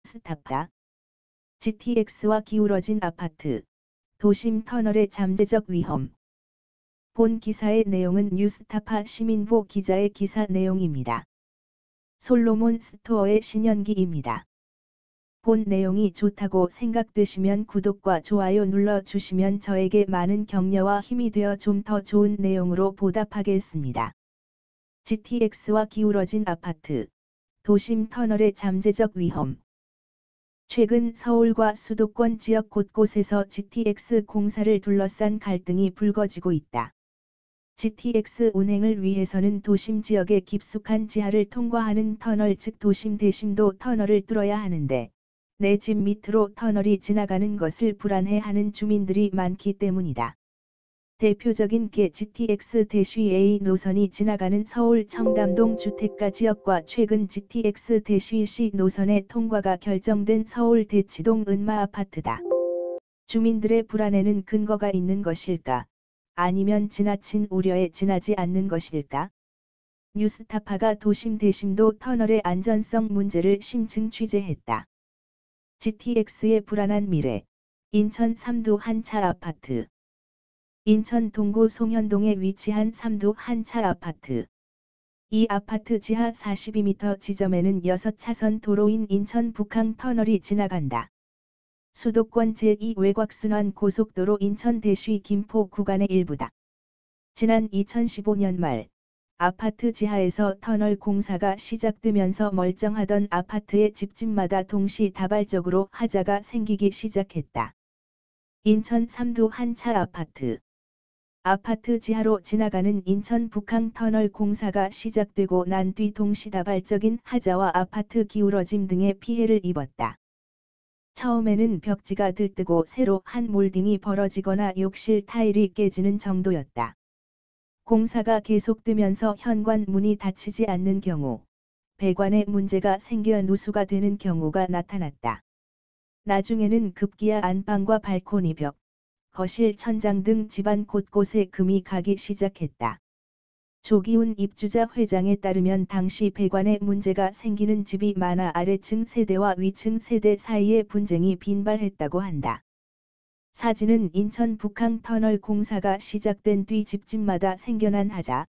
뉴스타파. GTX와 기울어진 아파트. 도심 터널의 잠재적 위험. 본 기사의 내용은 뉴스타파 시민보 기자의 기사 내용입니다. 솔로몬 스토어의 신현기입니다. 본 내용이 좋다고 생각되시면 구독과 좋아요 눌러주시면 저에게 많은 격려와 힘이 되어 좀 더 좋은 내용으로 보답하겠습니다. GTX와 기울어진 아파트. 도심 터널의 잠재적 위험. 최근 서울과 수도권 지역 곳곳에서 GTX 공사를 둘러싼 갈등이 불거지고 있다. GTX 운행을 위해서는 도심 지역의 깊숙한 지하를 통과하는 터널 즉 도심 대심도 터널을 뚫어야 하는데 내 집 밑으로 터널이 지나가는 것을 불안해하는 주민들이 많기 때문이다. 대표적인 게 GTX-A 노선이 지나가는 서울 청담동 주택가 지역과 최근 GTX-C 노선의 통과가 결정된 서울 대치동 은마 아파트다. 주민들의 불안에는 근거가 있는 것일까? 아니면 지나친 우려에 지나지 않는 것일까? 뉴스타파가 도심 대심도 터널의 안전성 문제를 심층 취재했다. GTX의 불안한 미래. 인천 삼두 한차 아파트. 인천 동구 송현동에 위치한 삼두 한차 아파트. 이 아파트 지하 42m 지점에는 6차선 도로인 인천 북항 터널이 지나간다. 수도권 제2 외곽순환 고속도로 인천 대쉬 김포 구간의 일부다. 지난 2015년 말 아파트 지하에서 터널 공사가 시작되면서 멀쩡하던 아파트의 집집마다 동시다발적으로 하자가 생기기 시작했다. 인천 삼두 한차 아파트. 아파트 지하로 지나가는 인천 북항 터널 공사가 시작되고 난 뒤 동시다발적인 하자와 아파트 기울어짐 등의 피해를 입었다. 처음에는 벽지가 들뜨고 새로 한 몰딩이 벌어지거나 욕실 타일이 깨지는 정도였다. 공사가 계속되면서 현관 문이 닫히지 않는 경우, 배관에 문제가 생겨 누수가 되는 경우가 나타났다. 나중에는 급기야 안방과 발코니 벽, 거실 천장 등 집안 곳곳에 금이 가기 시작했다. 조기훈 입주자 회장에 따르면 당시 배관에 문제가 생기는 집이 많아 아래층 세대와 위층 세대 사이에 분쟁이 빈발했다고 한다. 사진은 인천 북항 터널 공사가 시작된 뒤 집집마다 생겨난 하자.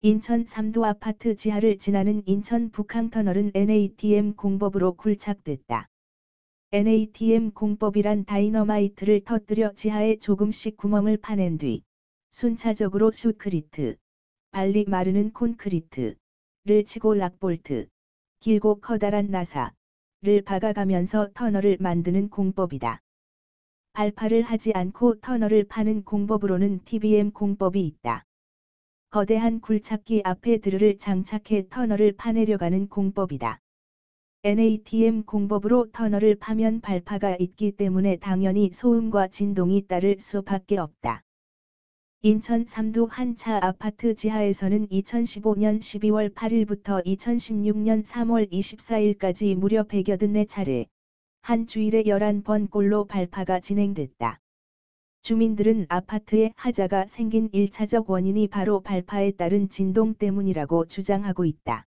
인천 삼두 아파트 지하를 지나는 인천 북항 터널은 NATM 공법으로 굴착됐다. NATM 공법이란 다이너마이트를 터뜨려 지하에 조금씩 구멍을 파낸 뒤 순차적으로 슈크리트, 발리 마르는 콘크리트를 치고 락볼트, 길고 커다란 나사를 박아가면서 터널을 만드는 공법이다. 발파를 하지 않고 터널을 파는 공법으로는 TBM 공법이 있다. 거대한 굴착기 앞에 드릴을 장착해 터널을 파내려가는 공법이다. NATM 공법으로 터널을 파면 발파가 있기 때문에 당연히 소음과 진동이 따를 수밖에 없다. 인천 삼두 한차 아파트 지하에서는 2015년 12월 8일부터 2016년 3월 24일까지 무려 184차례, 한 주일에 11번꼴로 발파가 진행됐다. 주민들은 아파트에 하자가 생긴 1차적 원인이 바로 발파에 따른 진동 때문이라고 주장하고 있다.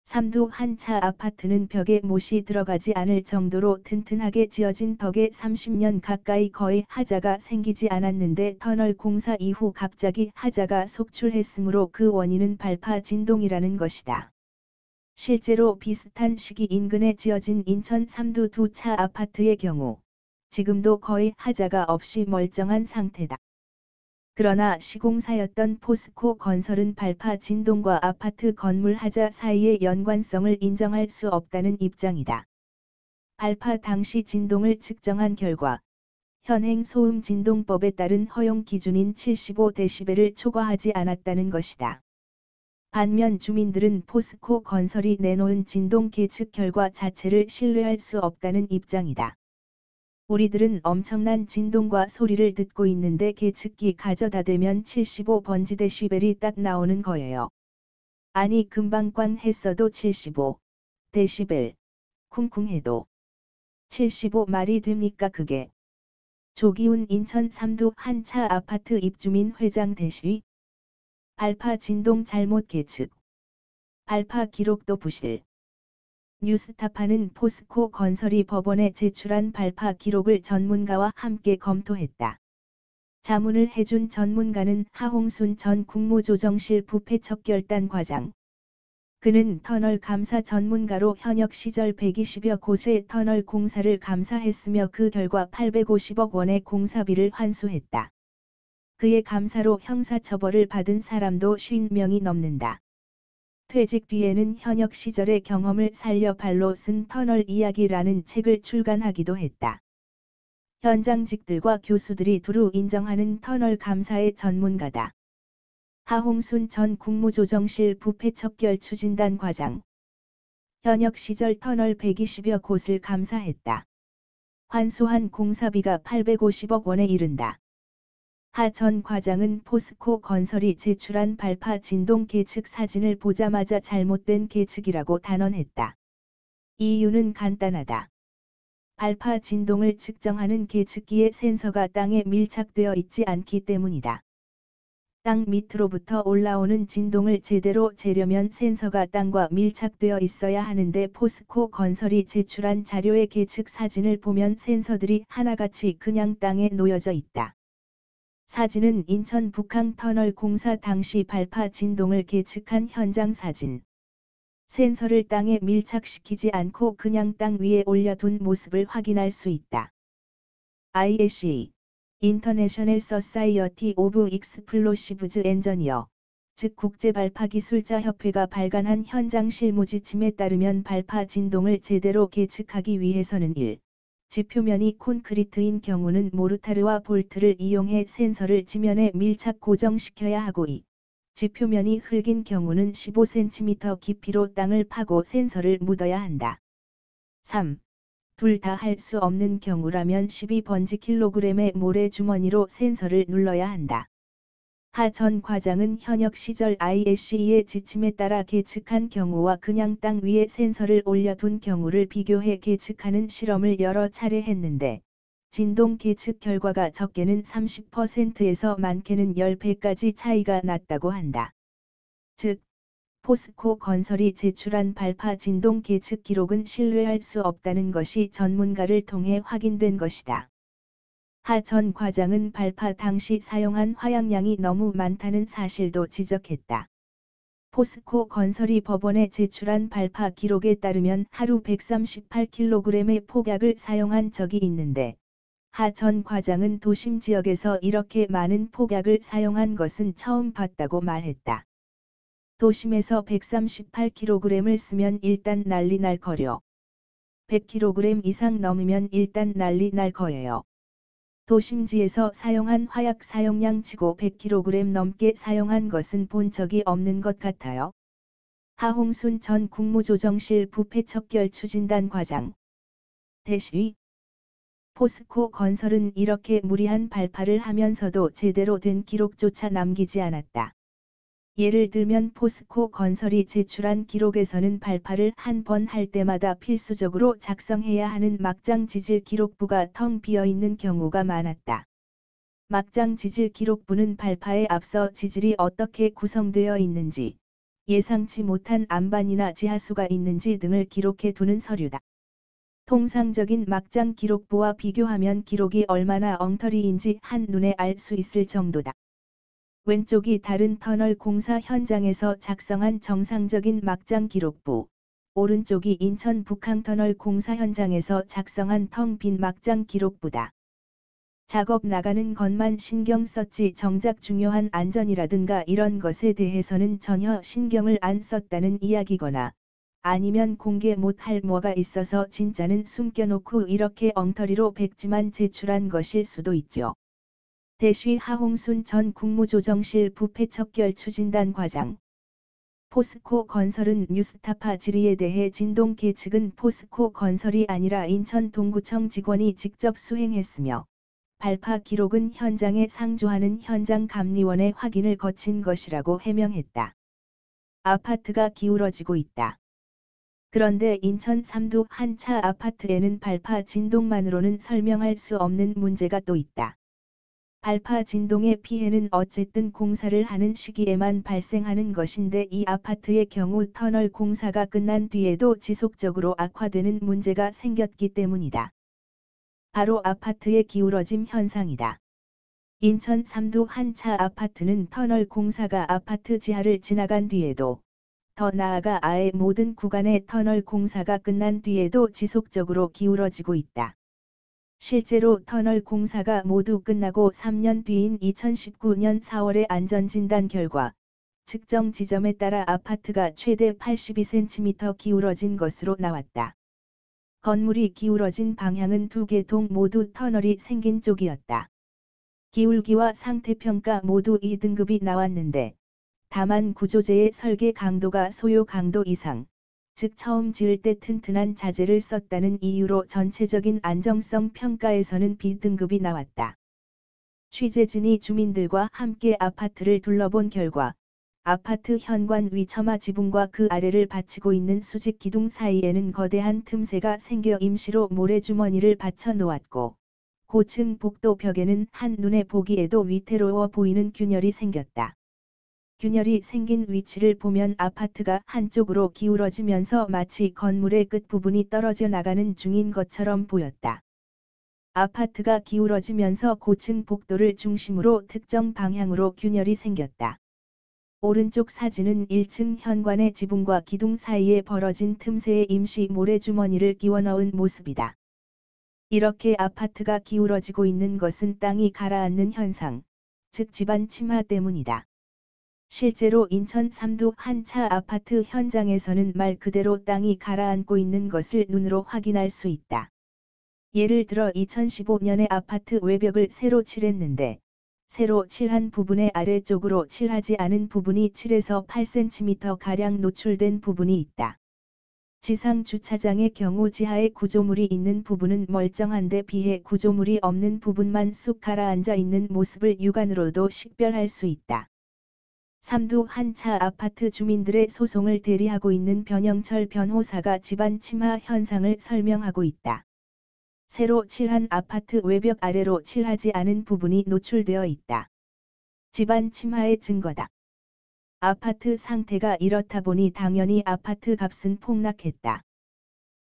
삼두 한차 아파트는 벽에 못이 들어가지 않을 정도로 튼튼하게 지어진 덕에 30년 가까이 거의 하자가 생기지 않았는데 터널 공사 이후 갑자기 하자가 속출했으므로 그 원인은 발파 진동이라는 것이다. 실제로 비슷한 시기 인근에 지어진 인천 삼두 두 차 아파트의 경우 지금도 거의 하자가 없이 멀쩡한 상태다. 그러나 시공사였던 포스코 건설은 발파 진동과 아파트 건물 하자 사이의 연관성을 인정할 수 없다는 입장이다. 발파 당시 진동을 측정한 결과 현행 소음 진동법에 따른 허용 기준인 75dB를 초과하지 않았다는 것이다. 반면 주민들은 포스코 건설이 내놓은 진동 계측 결과 자체를 신뢰할 수 없다는 입장이다. 우리들은 엄청난 진동과 소리를 듣고 있는데 계측기 가져다 대면 75번지데시벨이 딱 나오는 거예요. 아니 금방 꽝 했어도 75데시벨, 쿵쿵해도 75 말이 됩니까 그게. 조기훈 인천 삼두 한차 아파트 입주민 회장 대시. 발파 진동 잘못 계측. 발파 기록도 부실. 뉴스타파는 포스코 건설이 법원에 제출한 발파 기록을 전문가와 함께 검토했다. 자문을 해준 전문가는 하홍순 전 국무조정실 부패척결단 과장. 그는 터널 감사 전문가로 현역 시절 120여 곳의 터널 공사를 감사했으며 그 결과 850억 원의 공사비를 환수했다. 그의 감사로 형사처벌을 받은 사람도 50명이 넘는다. 퇴직 뒤에는 현역 시절의 경험을 살려 발로 쓴 터널 이야기라는 책을 출간하기도 했다. 현장직들과 교수들이 두루 인정하는 터널 감사의 전문가다. 하홍순 전 국무조정실 부패척결 추진단 과장. 현역 시절 터널 120여 곳을 감사했다. 환수한 공사비가 850억 원에 이른다. 하 전 과장은 포스코 건설이 제출한 발파 진동 계측 사진을 보자마자 잘못된 계측이라고 단언했다. 이유는 간단하다. 발파 진동을 측정하는 계측기의 센서가 땅에 밀착되어 있지 않기 때문이다. 땅 밑으로부터 올라오는 진동을 제대로 재려면 센서가 땅과 밀착되어 있어야 하는데 포스코 건설이 제출한 자료의 계측 사진을 보면 센서들이 하나같이 그냥 땅에 놓여져 있다. 사진은 인천 북항 터널 공사 당시 발파 진동을 계측한 현장 사진. 센서를 땅에 밀착시키지 않고 그냥 땅 위에 올려둔 모습을 확인할 수 있다. ISE 인터내셔널 서사이어티 오브 익스플로시브즈 엔저니어, 즉 국제발파기술자협회가 발간한 현장 실무 지침에 따르면 발파 진동을 제대로 계측하기 위해서는 1. 지표면이 콘크리트인 경우는 모르타르와 볼트를 이용해 센서를 지면에 밀착 고정시켜야 하고 2. 지표면이 흙인 경우는 15cm 깊이로 땅을 파고 센서를 묻어야 한다. 3. 둘 다 할 수 없는 경우라면 12번지 모래 주머니로 센서를 눌러야 한다. 하 전 과장은 현역 시절 ISE의 지침에 따라 계측한 경우와 그냥 땅 위에 센서를 올려둔 경우를 비교해 계측하는 실험을 여러 차례 했는데 진동 계측 결과가 적게는 30%에서 많게는 10배까지 차이가 났다고 한다. 즉, 포스코 건설이 제출한 발파 진동 계측 기록은 신뢰할 수 없다는 것이 전문가를 통해 확인된 것이다. 하 전 과장은 발파 당시 사용한 화약량이 너무 많다는 사실도 지적했다. 포스코 건설이 법원에 제출한 발파 기록에 따르면 하루 138kg의 폭약을 사용한 적이 있는데 하 전 과장은 도심 지역에서 이렇게 많은 폭약을 사용한 것은 처음 봤다고 말했다. 도심에서 138kg을 쓰면 일단 난리 날 거려. 100kg 이상 넘으면 일단 난리 날 거예요. 도심지에서 사용한 화약 사용량 치고 100kg 넘게 사용한 것은 본 적이 없는 것 같아요. 하홍순 전 국무조정실 부패척결 추진단 과장. 대시 포스코 건설은 이렇게 무리한 발파를 하면서도 제대로 된 기록조차 남기지 않았다. 예를 들면 포스코 건설이 제출한 기록에서는 발파를 한 번 할 때마다 필수적으로 작성해야 하는 막장 지질 기록부가 텅 비어 있는 경우가 많았다. 막장 지질 기록부는 발파에 앞서 지질이 어떻게 구성되어 있는지, 예상치 못한 안반이나 지하수가 있는지 등을 기록해 두는 서류다. 통상적인 막장 기록부와 비교하면 기록이 얼마나 엉터리인지 한눈에 알 수 있을 정도다. 왼쪽이 다른 터널 공사 현장에서 작성한 정상적인 막장 기록부, 오른쪽이 인천 북항터널 공사 현장에서 작성한 텅 빈 막장 기록부다. 작업 나가는 것만 신경 썼지 정작 중요한 안전이라든가 이런 것에 대해서는 전혀 신경을 안 썼다는 이야기거나 아니면 공개 못할 뭐가 있어서 진짜는 숨겨놓고 이렇게 엉터리로 백지만 제출한 것일 수도 있죠. 대쉬 하홍순 전 국무조정실 부패척결 추진단 과장. 포스코 건설은 뉴스타파 질의에 대해 진동 계측은 포스코 건설이 아니라 인천 동구청 직원이 직접 수행했으며 발파 기록은 현장에 상주하는 현장 감리원의 확인을 거친 것이라고 해명했다. 아파트가 기울어지고 있다. 그런데 인천 삼두 한 차 아파트에는 발파 진동만으로는 설명할 수 없는 문제가 또 있다. 발파 진동의 피해는 어쨌든 공사를 하는 시기에만 발생하는 것인데 이 아파트의 경우 터널 공사가 끝난 뒤에도 지속적으로 악화되는 문제가 생겼기 때문이다. 바로 아파트의 기울어짐 현상이다. 인천 삼두 한 차 아파트는 터널 공사가 아파트 지하를 지나간 뒤에도, 더 나아가 아예 모든 구간의 터널 공사가 끝난 뒤에도 지속적으로 기울어지고 있다. 실제로 터널 공사가 모두 끝나고 3년 뒤인 2019년 4월의 안전진단 결과, 측정 지점에 따라 아파트가 최대 82cm 기울어진 것으로 나왔다. 건물이 기울어진 방향은 두 개 동 모두 터널이 생긴 쪽이었다. 기울기와 상태평가 모두 2등급이 나왔는데, 다만 구조재의 설계 강도가 소요 강도 이상, 즉 처음 지을 때 튼튼한 자재를 썼다는 이유로 전체적인 안정성 평가에서는 B등급이 나왔다. 취재진이 주민들과 함께 아파트를 둘러본 결과, 아파트 현관 위 처마 지붕과 그 아래를 받치고 있는 수직 기둥 사이에는 거대한 틈새가 생겨 임시로 모래주머니를 받쳐 놓았고, 고층 복도 벽에는 한눈에 보기에도 위태로워 보이는 균열이 생겼다. 균열이 생긴 위치를 보면 아파트가 한쪽으로 기울어지면서 마치 건물의 끝부분이 떨어져 나가는 중인 것처럼 보였다. 아파트가 기울어지면서 고층 복도를 중심으로 특정 방향으로 균열이 생겼다. 오른쪽 사진은 1층 현관의 지붕과 기둥 사이에 벌어진 틈새에 임시 모래주머니를 끼워 넣은 모습이다. 이렇게 아파트가 기울어지고 있는 것은 땅이 가라앉는 현상, 즉 지반 침하 때문이다. 실제로 인천 삼두 한 차 아파트 현장에서는 말 그대로 땅이 가라앉고 있는 것을 눈으로 확인할 수 있다. 예를 들어 2015년에 아파트 외벽을 새로 칠했는데, 새로 칠한 부분의 아래쪽으로 칠하지 않은 부분이 7에서 8cm가량 노출된 부분이 있다. 지상 주차장의 경우 지하에 구조물이 있는 부분은 멀쩡한데 비해 구조물이 없는 부분만 쑥 가라앉아 있는 모습을 육안으로도 식별할 수 있다. 삼두 한 차 아파트 주민들의 소송을 대리하고 있는 변영철 변호사가 지반 침하 현상을 설명하고 있다. 새로 칠한 아파트 외벽 아래로 칠하지 않은 부분이 노출되어 있다. 지반 침하의 증거다. 아파트 상태가 이렇다 보니 당연히 아파트 값은 폭락했다.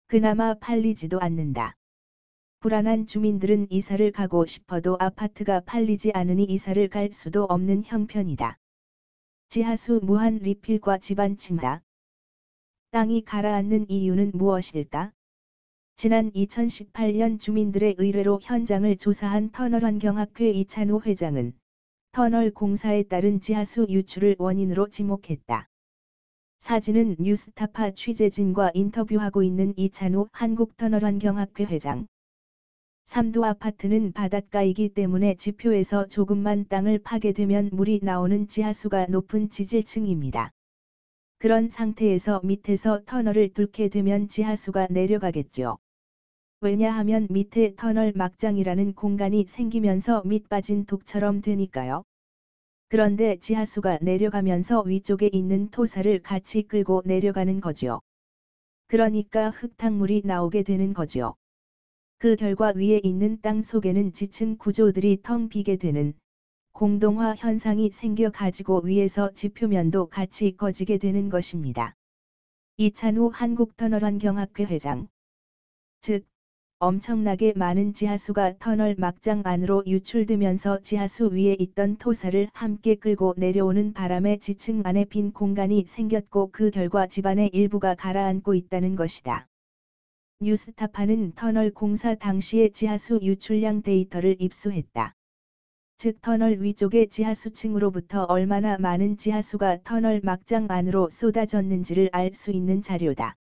그나마 팔리지도 않는다. 불안한 주민들은 이사를 가고 싶어도 아파트가 팔리지 않으니 이사를 갈 수도 없는 형편이다. 지하수 무한 리필과 지반 침하. 땅이 가라앉는 이유는 무엇일까? 지난 2018년 주민들의 의뢰로 현장을 조사한 터널환경학회 이찬우 회장은 터널 공사에 따른 지하수 유출을 원인으로 지목했다. 사진은 뉴스타파 취재진과 인터뷰하고 있는 이찬우 한국터널환경학회 회장. 삼두 아파트는 바닷가이기 때문에 지표에서 조금만 땅을 파게 되면 물이 나오는 지하수가 높은 지질층입니다. 그런 상태에서 밑에서 터널을 뚫게 되면 지하수가 내려가겠죠. 왜냐하면 밑에 터널 막장이라는 공간이 생기면서 밑빠진 독처럼 되니까요. 그런데 지하수가 내려가면서 위쪽에 있는 토사를 같이 끌고 내려가는 거죠. 그러니까 흙탕물이 나오게 되는 거죠. 그 결과 위에 있는 땅 속에는 지층 구조들이 텅 비게 되는 공동화 현상이 생겨 가지고 위에서 지표면도 같이 꺼지게 되는 것입니다. 이찬우 한국터널환경학회 회장. 즉, 엄청나게 많은 지하수가 터널 막장 안으로 유출되면서 지하수 위에 있던 토사를 함께 끌고 내려오는 바람에 지층 안에 빈 공간이 생겼고 그 결과 집안의 일부가 가라앉고 있다는 것이다. 뉴스타파는 터널 공사 당시의 지하수 유출량 데이터를 입수했다. 즉 터널 위쪽의 지하수층으로부터 얼마나 많은 지하수가 터널 막장 안으로 쏟아졌는지를 알 수 있는 자료다.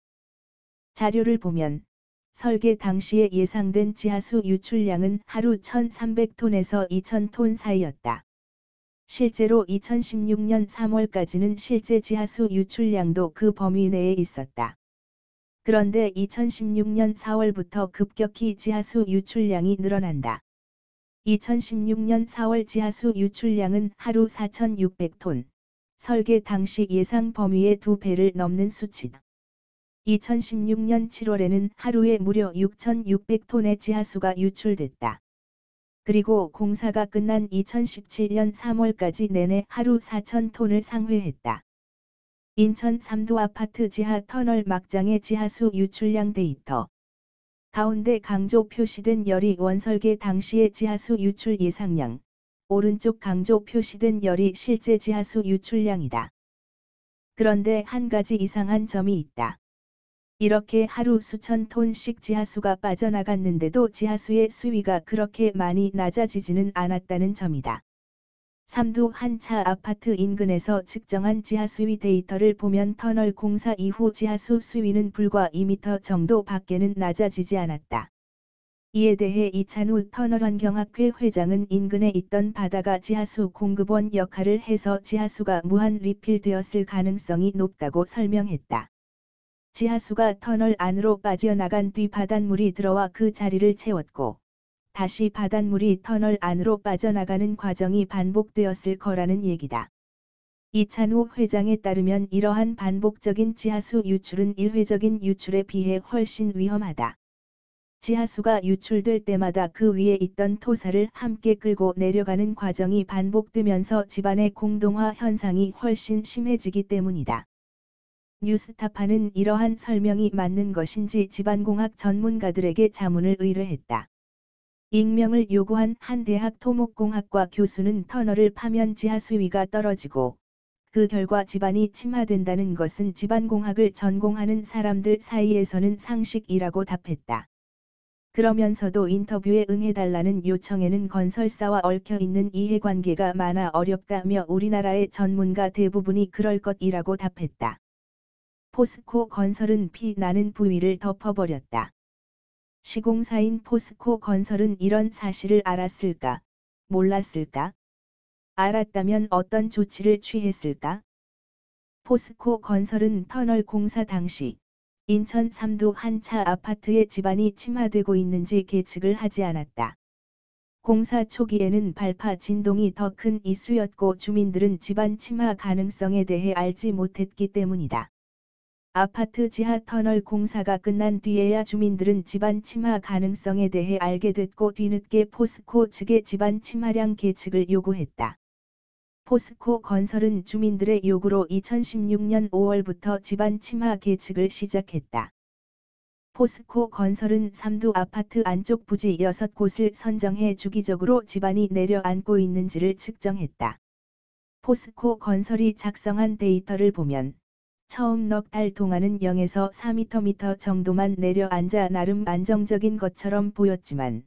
자료를 보면 설계 당시에 예상된 지하수 유출량은 하루 1,300톤에서 2,000톤 사이였다. 실제로 2016년 3월까지는 실제 지하수 유출량도 그 범위 내에 있었다. 그런데 2016년 4월부터 급격히 지하수 유출량이 늘어난다. 2016년 4월 지하수 유출량은 하루 4,600톤, 설계 당시 예상 범위의 2배를 넘는 수치다. 2016년 7월에는 하루에 무려 6,600톤의 지하수가 유출됐다. 그리고 공사가 끝난 2017년 3월까지 내내 하루 4,000톤을 상회했다. 인천 삼도 아파트 지하 터널 막장의 지하수 유출량 데이터. 가운데 강조 표시된 열이 원설계 당시의 지하수 유출 예상량, 오른쪽 강조 표시된 열이 실제 지하수 유출량이다. 그런데 한 가지 이상한 점이 있다. 이렇게 하루 수천 톤씩 지하수가 빠져나갔는데도 지하수의 수위가 그렇게 많이 낮아지지는 않았다는 점이다. 삼두 한차 아파트 인근에서 측정한 지하수위 데이터를 보면 터널 공사 이후 지하수 수위는 불과 2m 정도 밖에는 낮아지지 않았다. 이에 대해 이찬우 터널환경학회 회장은 인근에 있던 바다가 지하수 공급원 역할을 해서 지하수가 무한 리필되었을 가능성이 높다고 설명했다. 지하수가 터널 안으로 빠져나간 뒤 바닷물이 들어와 그 자리를 채웠고, 다시 바닷물이 터널 안으로 빠져나가는 과정이 반복되었을 거라는 얘기다. 이찬우 회장에 따르면 이러한 반복적인 지하수 유출은 일회적인 유출에 비해 훨씬 위험하다. 지하수가 유출될 때마다 그 위에 있던 토사를 함께 끌고 내려가는 과정이 반복되면서 집안의 공동화 현상이 훨씬 심해지기 때문이다. 뉴스타파는 이러한 설명이 맞는 것인지 집안공학 전문가들에게 자문을 의뢰했다. 익명을 요구한 한 대학 토목공학과 교수는 터널을 파면 지하수위가 떨어지고 그 결과 집안이 침하된다는 것은 집안공학을 전공하는 사람들 사이에서는 상식이라고 답했다. 그러면서도 인터뷰에 응해달라는 요청에는 건설사와 얽혀있는 이해관계가 많아 어렵다며 우리나라의 전문가 대부분이 그럴 것이라고 답했다. 포스코 건설은 피 나는 부위를 덮어버렸다. 시공사인 포스코 건설은 이런 사실을 알았을까? 몰랐을까? 알았다면 어떤 조치를 취했을까? 포스코 건설은 터널 공사 당시 인천 삼두 한차 아파트의 집안이 침하되고 있는지 계측을 하지 않았다. 공사 초기에는 발파 진동이 더 큰 이슈였고 주민들은 집안 침하 가능성에 대해 알지 못했기 때문이다. 아파트 지하 터널 공사가 끝난 뒤에야 주민들은 집안 침하 가능성에 대해 알게 됐고 뒤늦게 포스코 측의 집안 침하량 계측을 요구했다. 포스코 건설은 주민들의 요구로 2016년 5월부터 집안 침하 계측을 시작했다. 포스코 건설은 삼두 아파트 안쪽 부지 6곳을 선정해 주기적으로 집안이 내려앉고 있는지를 측정했다. 포스코 건설이 작성한 데이터를 보면 처음 넉 달 동안은 0에서 4m 정도만 내려앉아 나름 안정적인 것처럼 보였지만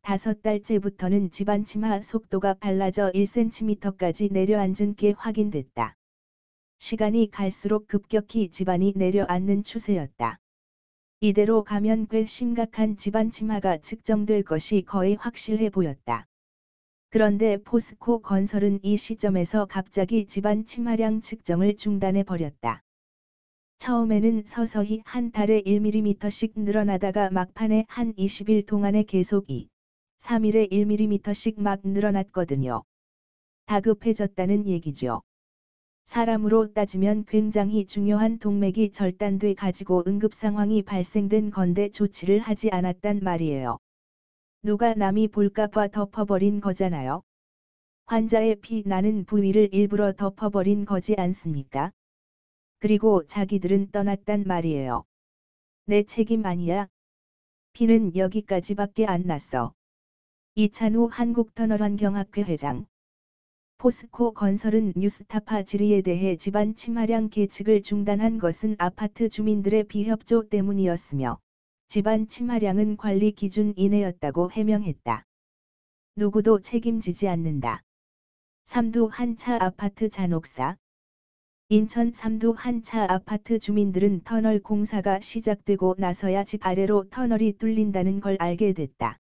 5달째부터는 집안 침하 속도가 빨라져 1cm까지 내려앉은 게 확인됐다. 시간이 갈수록 급격히 집안이 내려앉는 추세였다. 이대로 가면 꽤 심각한 집안 침하가 측정될 것이 거의 확실해 보였다. 그런데 포스코 건설은 이 시점에서 갑자기 집안 침하량 측정을 중단해 버렸다. 처음에는 서서히 한 달에 1mm씩 늘어나다가 막판에 한 20일 동안에 계속 3일에 1mm씩 막 늘어났거든요. 다급해졌다는 얘기죠. 사람으로 따지면 굉장히 중요한 동맥이 절단돼 가지고 응급 상황이 발생된 건데 조치를 하지 않았단 말이에요. 누가 남이 볼까봐 덮어버린 거잖아요. 환자의 피 나는 부위를 일부러 덮어버린 거지 않습니까? 그리고 자기들은 떠났단 말이에요. 내 책임 아니야? 피는 여기까지밖에 안 났어. 이찬우 한국터널환경학회 회장. 포스코 건설은 뉴스타파 질의에 대해 집안 침하량 계측을 중단한 것은 아파트 주민들의 비협조 때문이었으며 집안 침하량은 관리 기준 이내였다고 해명했다. 누구도 책임지지 않는다. 삼두 한차 아파트 잔혹사. 인천 삼두 한차 아파트 주민들은 터널 공사가 시작되고 나서야 집 아래로 터널이 뚫린다는 걸 알게 됐다.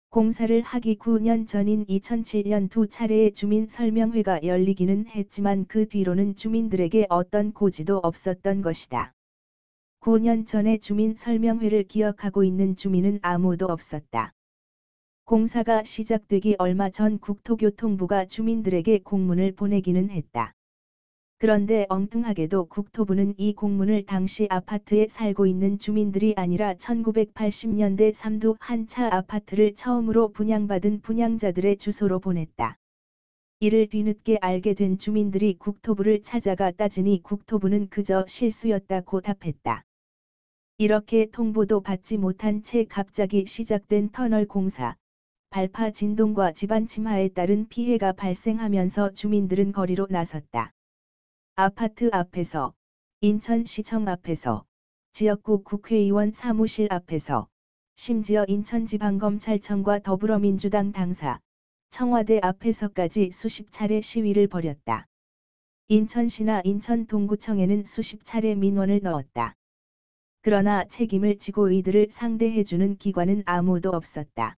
공사를 하기 9년 전인 2007년 두 차례의 주민 설명회가 열리기는 했지만 그 뒤로는 주민들에게 어떤 고지도 없었던 것이다. 9년 전의 주민 설명회를 기억하고 있는 주민은 아무도 없었다. 공사가 시작되기 얼마 전 국토교통부가 주민들에게 공문을 보내기는 했다. 그런데 엉뚱하게도 국토부는 이 공문을 당시 아파트에 살고 있는 주민들이 아니라 1980년대 삼두 한 차 아파트를 처음으로 분양받은 분양자들의 주소로 보냈다. 이를 뒤늦게 알게 된 주민들이 국토부를 찾아가 따지니 국토부는 그저 실수였다고 답했다. 이렇게 통보도 받지 못한 채 갑자기 시작된 터널 공사, 발파 진동과 지반 침하에 따른 피해가 발생하면서 주민들은 거리로 나섰다. 아파트 앞에서, 인천시청 앞에서, 지역구 국회의원 사무실 앞에서, 심지어 인천지방검찰청과 더불어민주당 당사, 청와대 앞에서까지 수십 차례 시위를 벌였다. 인천시나 인천동구청에는 수십 차례 민원을 넣었다. 그러나 책임을 지고 이들을 상대해주는 기관은 아무도 없었다.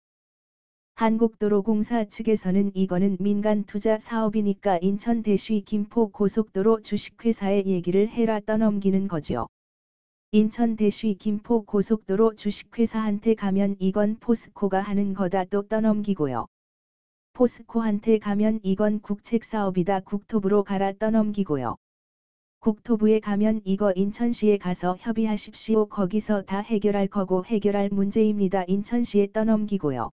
한국도로공사 측에서는 이거는 민간 투자 사업이니까 인천 대쉬 김포 고속도로 주식회사에 얘기를 해라 떠넘기는 거죠. 인천 대쉬 김포 고속도로 주식회사한테 가면 이건 포스코가 하는 거다 또 떠넘기고요. 포스코한테 가면 이건 국책사업이다 국토부로 가라 떠넘기고요. 국토부에 가면 이거 인천시에 가서 협의하십시오 거기서 다 해결할 거고 해결할 문제입니다 인천시에 떠넘기고요.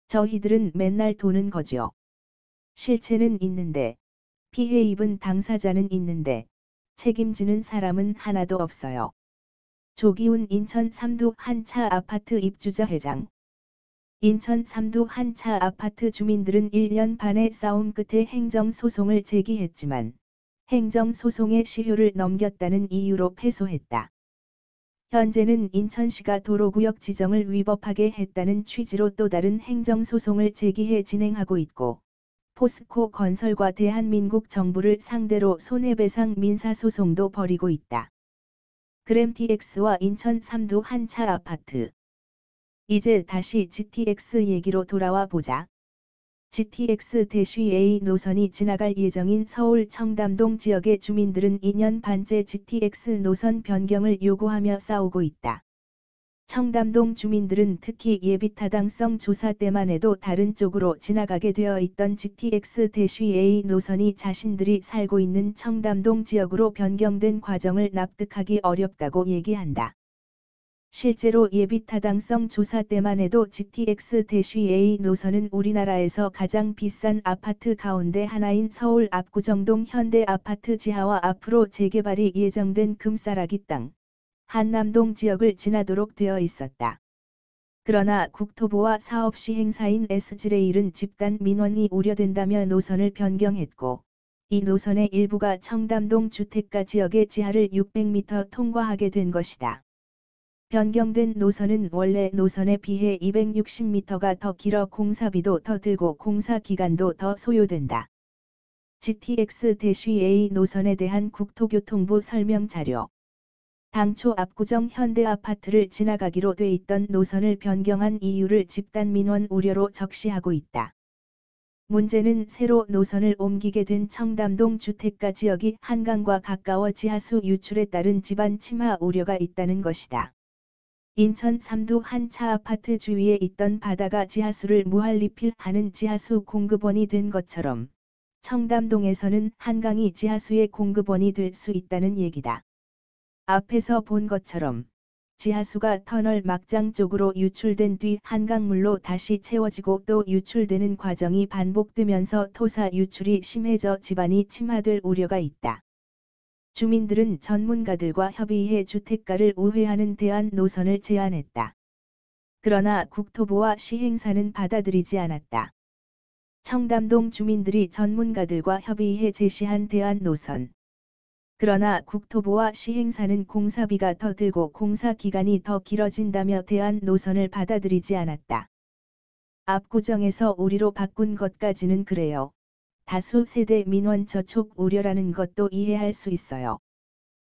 저희들은 맨날 도는 거죠. 실체는 있는데, 피해 입은 당사자는 있는데, 책임지는 사람은 하나도 없어요. 조기훈 인천 삼두 한 차 아파트 입주자 회장. 인천 삼두 한 차 아파트 주민들은 1년 반의 싸움 끝에 행정소송을 제기했지만, 행정소송의 시효를 넘겼다는 이유로 패소했다. 현재는 인천시가 도로구역 지정을 위법하게 했다는 취지로 또 다른 행정소송을 제기해 진행하고 있고, 포스코 건설과 대한민국 정부를 상대로 손해배상 민사소송도 벌이고 있다. 그램TX와 인천 삼두 한 차 아파트. 이제 다시 GTX 얘기로 돌아와 보자. GTX 대쉬A 노선이 지나갈 예정인 서울 청담동 지역의 주민들은 2년 반째 GTX 노선 변경을 요구하며 싸우고 있다. 청담동 주민들은 특히 예비타당성 조사 때만 해도 다른 쪽으로 지나가게 되어 있던 GTX 대쉬A 노선이 자신들이 살고 있는 청담동 지역으로 변경된 과정을 납득하기 어렵다고 얘기한다. 실제로 예비타당성 조사 때만 해도 GTX 대쉬A 노선은 우리나라에서 가장 비싼 아파트 가운데 하나인 서울 압구정동 현대 아파트 지하와 앞으로 재개발이 예정된 금싸라기 땅, 한남동 지역을 지나도록 되어 있었다. 그러나 국토부와 사업 시행사인 SG레일은 집단 민원이 우려된다며 노선을 변경했고, 이 노선의 일부가 청담동 주택가 지역의 지하를 600m 통과하게 된 것이다. 변경된 노선은 원래 노선에 비해 260m가 더 길어 공사비도 더 들고 공사 기간도 더 소요된다. GTX 대쉬A 노선에 대한 국토교통부 설명 자료. 당초 압구정 현대아파트를 지나가기로 돼 있던 노선을 변경한 이유를 집단 민원 우려로 적시하고 있다. 문제는 새로 노선을 옮기게 된 청담동 주택가 지역이 한강과 가까워 지하수 유출에 따른 지반 침하 우려가 있다는 것이다. 인천 삼두 한 차 아파트 주위에 있던 바다가 지하수를 무한리필하는 지하수 공급원이 된 것처럼 청담동에서는 한강이 지하수의 공급원이 될 수 있다는 얘기다. 앞에서 본 것처럼 지하수가 터널 막장 쪽으로 유출된 뒤 한강물로 다시 채워지고 또 유출되는 과정이 반복되면서 토사 유출이 심해져 지반이 침하될 우려가 있다. 주민들은 전문가들과 협의해 주택가를 우회하는 대안 노선을 제안했다. 그러나 국토부와 시행사는 받아들이지 않았다. 청담동 주민들이 전문가들과 협의해 제시한 대안 노선. 그러나 국토부와 시행사는 공사비가 더 들고 공사 기간이 더 길어진다며 대안 노선을 받아들이지 않았다. 압구정에서 우리로 바꾼 것까지는 그래요. 다수 세대 민원 저촉 우려라는 것도 이해할 수 있어요.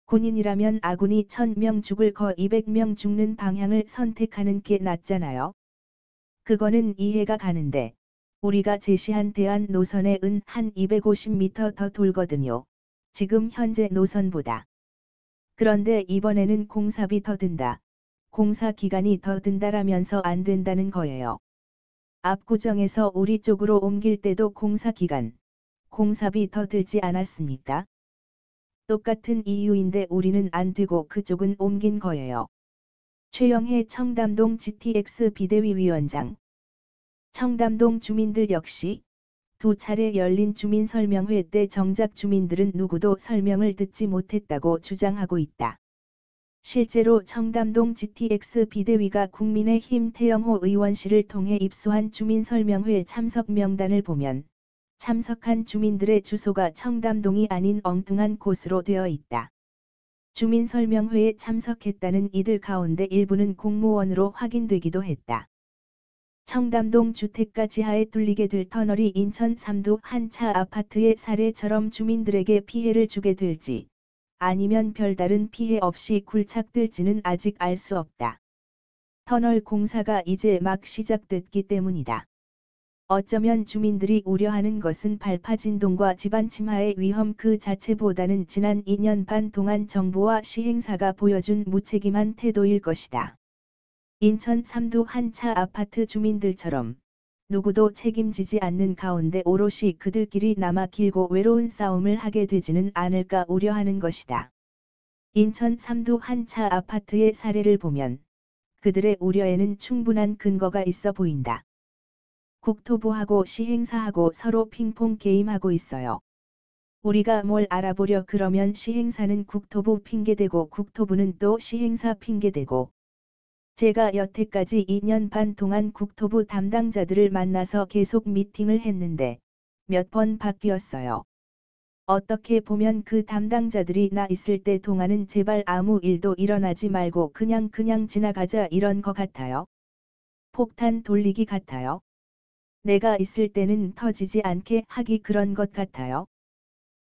군인이라면 아군이 1000명 죽을 거 200명 죽는 방향을 선택하는 게 낫잖아요. 그거는 이해가 가는데 우리가 제시한 대안 노선에 한 250m 더 돌거든요. 지금 현재 노선보다. 그런데 이번에는 공사비 더 든다. 공사 기간이 더 든다라면서 안 된다는 거예요. 압구정에서 우리 쪽으로 옮길 때도 공사 기간, 공사비 더 들지 않았습니까? 똑같은 이유인데 우리는 안 되고 그쪽은 옮긴 거예요. 최영해 청담동 GTX 비대위 위원장. 청담동 주민들 역시 두 차례 열린 주민설명회 때 정작 주민들은 누구도 설명을 듣지 못했다고 주장하고 있다. 실제로 청담동 GTX 비대위가 국민의힘 태영호 의원실을 통해 입수한 주민설명회 참석 명단을 보면 참석한 주민들의 주소가 청담동이 아닌 엉뚱한 곳으로 되어 있다. 주민설명회에 참석했다는 이들 가운데 일부는 공무원으로 확인되기도 했다. 청담동 주택가 지하에 뚫리게 될 터널이 인천 삼두 한 차 아파트의 사례처럼 주민들에게 피해를 주게 될지 아니면 별다른 피해 없이 굴착될지는 아직 알 수 없다. 터널 공사가 이제 막 시작됐기 때문이다. 어쩌면 주민들이 우려하는 것은 발파 진동과 지반 침하의 위험 그 자체보다는 지난 2년 반 동안 정부와 시행사가 보여준 무책임한 태도일 것이다. 인천 삼두 한 차 아파트 주민들처럼 누구도 책임지지 않는 가운데 오롯이 그들끼리 남아 길고 외로운 싸움을 하게 되지는 않을까 우려하는 것이다. 인천 삼두 한 차 아파트의 사례를 보면 그들의 우려에는 충분한 근거가 있어 보인다. 국토부하고 시행사하고 서로 핑퐁 게임하고 있어요. 우리가 뭘 알아보려 그러면 시행사는 국토부 핑계대고 국토부는 또 시행사 핑계대고 제가 여태까지 2년 반 동안 국토부 담당자들을 만나서 계속 미팅을 했는데 몇 번 바뀌었어요. 어떻게 보면 그 담당자들이 나 있을 때 동안은 제발 아무 일도 일어나지 말고 그냥 지나가자 이런 거 같아요. 폭탄 돌리기 같아요. 내가 있을 때는 터지지 않게 하기 그런 것 같아요.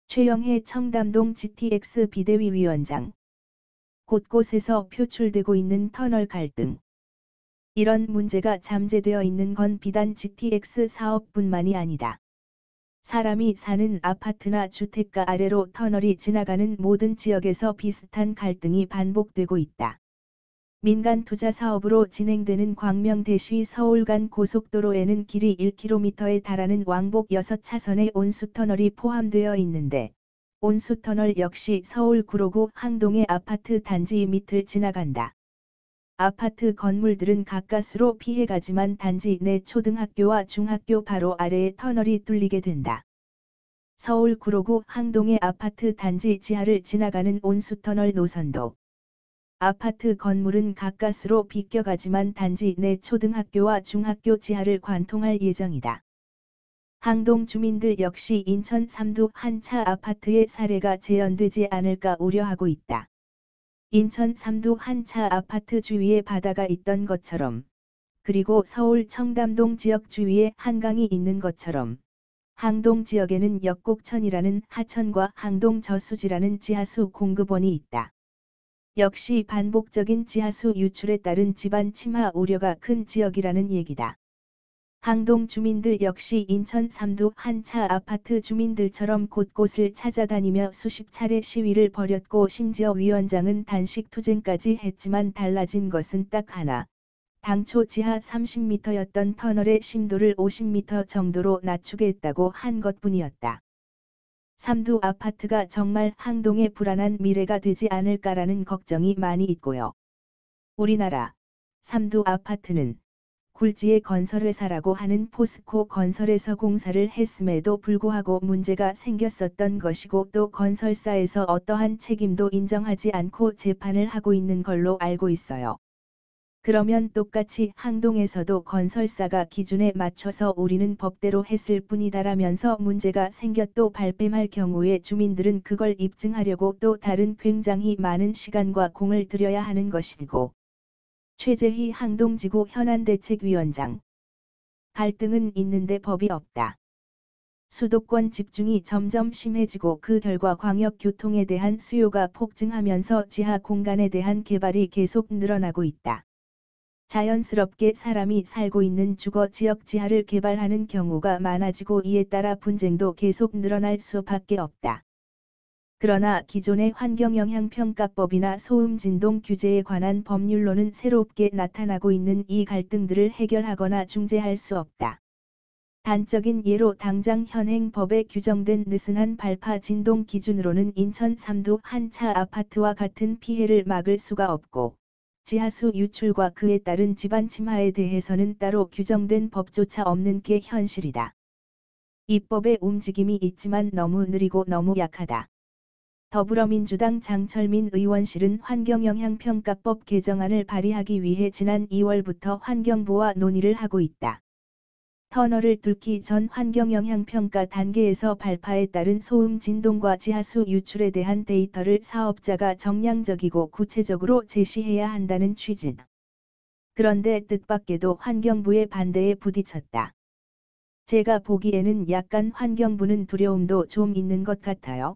최영해 청담동 GTX 비대위 위원장. 곳곳에서 표출되고 있는 터널 갈등. 이런 문제가 잠재되어 있는 건 비단 GTX 사업뿐만이 아니다. 사람이 사는 아파트나 주택가 아래로 터널이 지나가는 모든 지역에서 비슷한 갈등이 반복되고 있다. 민간 투자 사업으로 진행되는 광명대시 서울 간 고속도로에는 길이 1km에 달하는 왕복 6차선의 온수터널이 포함되어 있는데 온수터널 역시 서울 구로구 항동의 아파트 단지 밑을 지나간다. 아파트 건물들은 가까스로 피해가지만 단지 내 초등학교와 중학교 바로 아래에 터널이 뚫리게 된다. 서울 구로구 항동의 아파트 단지 지하를 지나가는 온수터널 노선도 아파트 건물은 가까스로 비껴가지만 단지 내 초등학교와 중학교 지하를 관통할 예정이다. 항동 주민들 역시 인천 삼두 한 차 아파트의 사례가 재현되지 않을까 우려하고 있다. 인천 삼두 한 차 아파트 주위에 바다가 있던 것처럼, 그리고 서울 청담동 지역 주위에 한강이 있는 것처럼, 항동 지역에는 역곡천이라는 하천과 항동 저수지라는 지하수 공급원이 있다. 역시 반복적인 지하수 유출에 따른 지반 침하 우려가 큰 지역이라는 얘기다. 항동 주민들 역시 인천 삼두 한 차 아파트 주민들처럼 곳곳을 찾아다니며 수십 차례 시위를 벌였고 심지어 위원장은 단식 투쟁까지 했지만 달라진 것은 딱 하나. 당초 지하 30m였던 터널의 심도를 50m 정도로 낮추겠다고 한 것뿐이었다. 삼두 아파트가 정말 항동의 불안한 미래가 되지 않을까라는 걱정이 많이 있고요. 우리나라 삼두 아파트는 굴지의 건설회사라고 하는 포스코 건설에서 공사를 했음에도 불구하고 문제가 생겼었던 것이고 또 건설사에서 어떠한 책임도 인정하지 않고 재판을 하고 있는 걸로 알고 있어요. 그러면 똑같이 항동에서도 건설사가 기준에 맞춰서 우리는 법대로 했을 뿐이다라면서 문제가 생겼도 발뺌할 경우에 주민들은 그걸 입증하려고 또 다른 굉장히 많은 시간과 공을 들여야 하는 것이고. 최재희 항동지구 현안대책위원장. 갈등은 있는데 법이 없다. 수도권 집중이 점점 심해지고 그 결과 광역교통에 대한 수요가 폭증하면서 지하 공간에 대한 개발이 계속 늘어나고 있다. 자연스럽게 사람이 살고 있는 주거 지역 지하를 개발하는 경우가 많아지고 이에 따라 분쟁도 계속 늘어날 수밖에 없다. 그러나 기존의 환경영향평가법이나 소음진동 규제에 관한 법률로는 새롭게 나타나고 있는 이 갈등들을 해결하거나 중재할 수 없다. 단적인 예로 당장 현행 법에 규정된 느슨한 발파 진동 기준으로는 인천 3두 한 차 아파트와 같은 피해를 막을 수가 없고, 지하수 유출과 그에 따른 집안 침하에 대해서는 따로 규정된 법조차 없는 게 현실이다. 입법의 움직임이 있지만 너무 느리고 너무 약하다. 더불어민주당 장철민 의원실은 환경영향평가법 개정안을 발의하기 위해 지난 2월부터 환경부와 논의를 하고 있다. 터널을 뚫기 전 환경영향평가 단계에서 발파에 따른 소음 진동과 지하수 유출에 대한 데이터를 사업자가 정량적이고 구체적으로 제시해야 한다는 취지. 그런데 뜻밖에도 환경부의 반대에 부딪혔다. 제가 보기에는 약간 환경부는 두려움도 좀 있는 것 같아요.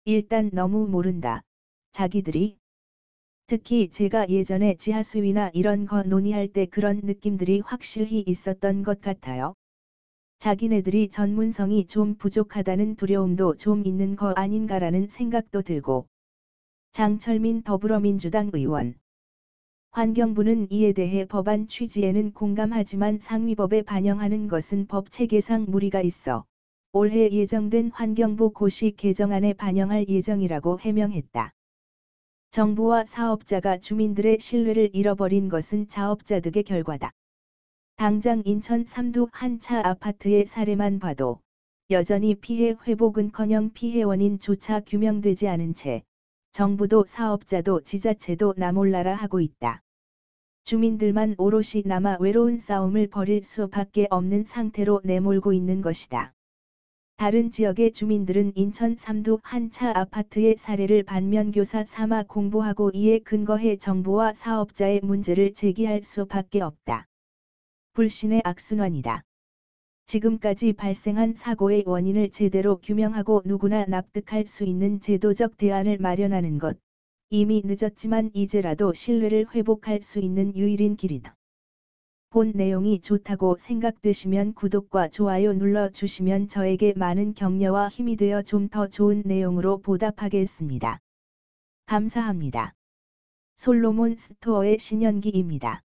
일단 너무 모른다. 자기들이. 특히 제가 예전에 지하수위나 이런 거 논의할 때 그런 느낌들이 확실히 있었던 것 같아요. 자기네들이 전문성이 좀 부족하다는 두려움도 좀 있는 거 아닌가라는 생각도 들고. 장철민 더불어민주당 의원. 환경부는 이에 대해 법안 취지에는 공감하지만 상위법에 반영하는 것은 법 체계상 무리가 있어 올해 예정된 환경부 고시 개정안에 반영할 예정이라고 해명했다. 정부와 사업자가 주민들의 신뢰를 잃어버린 것은 자업자득의 결과다. 당장 인천 3두 한 차 아파트의 사례만 봐도 여전히 피해 회복은커녕 피해 원인조차 규명되지 않은 채 정부도 사업자도 지자체도 나몰라라 하고 있다. 주민들만 오롯이 남아 외로운 싸움을 벌일 수밖에 없는 상태로 내몰고 있는 것이다. 다른 지역의 주민들은 인천 3두 한 차 아파트의 사례를 반면교사 삼아 공부하고 이에 근거해 정부와 사업자의 문제를 제기할 수밖에 없다. 불신의 악순환이다. 지금까지 발생한 사고의 원인을 제대로 규명하고 누구나 납득할 수 있는 제도적 대안을 마련하는 것. 이미 늦었지만 이제라도 신뢰를 회복할 수 있는 유일인 길이다. 본 내용이 좋다고 생각되시면 구독과 좋아요 눌러주시면 저에게 많은 격려와 힘이 되어 좀 더 좋은 내용으로 보답하겠습니다. 감사합니다. 솔로몬 스토어의 신현기입니다.